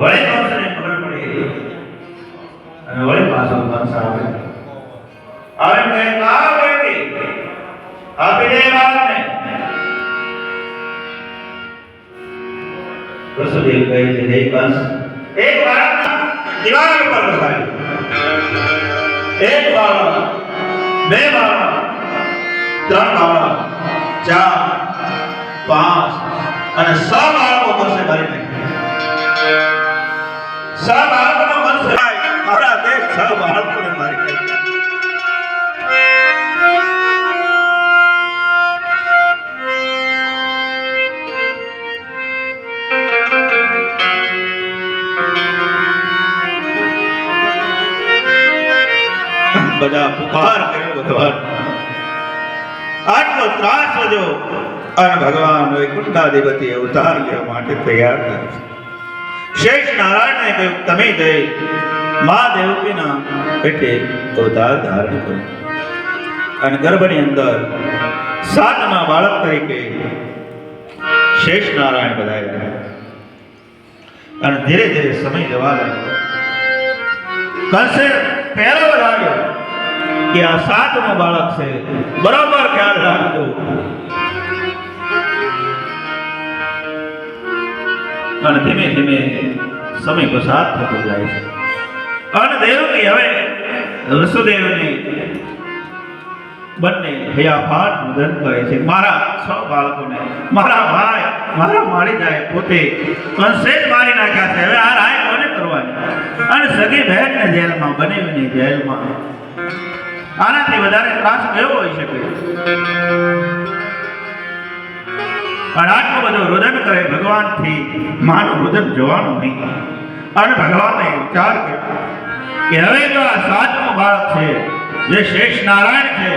વળી કંસને ખબર પડી અને વળી પાછો કંસ આવે કહે કા બેટી આપી દે બાળકને. વસુદેવ કહે છે હે કંસ એક બાળકને દિવાલ ઉપર બેસાડ્યું, એક બાળક, બે બાળક, ત્રણ બાળક, ચાર, પાંચ અને 6 બાળકો કંસે મારી નાખ્યા. 6 બાળકોનો કંસ મારા દેખ 6 બાળકોને મારી નાખ્યા. બધા પુકાર કર્યો ભગવાન, આટલો ત્રાસ વધ્યો અને ભગવાન વૈકુંઠાધિપતિ અવતાર લેવા માટે તૈયાર થયા. શેષ નારાયણને કહ્યું તમે જઈ મા દેવકીના પેટે અવતાર ધારણ કરો અને ગર્ભની અંદર 7મા બાળક તરીકે શેષ નારાયણ બધાયા. અને ધીરે ધીરે સમય જવા લાગ્યો. કંસે પહેરો લાગ્યો કે આ 7મો બાળક છે, બરાબર ખ્યાલ રાખજો. અને ધીમે ધીમે સમય પસાર થતો જાય છે અને દેવકી હવે વસુદેવને બંને હૈયાફાટ મુદન કરે છે. મારા 6 બાળકોને મારા ભાઈ મારા મારી જાય પોતે કંસે જ મારી નાખ્યા છે. હવે આ રાય કોને કરવાની? અને સગી બહેનને જેલમાં, બનેવીને જેલમાં. આનાથી વધારે ત્રાસ કયો હોઈ શકે? અને આટલું બધું રુદન કરે ભગવાનથી માનું રુદન જોવાનું નહીં. અને ભગવાને વિચાર કર્યો કે હવે તો આ 7મો બાળક છે જે શેષ નારાયણ છે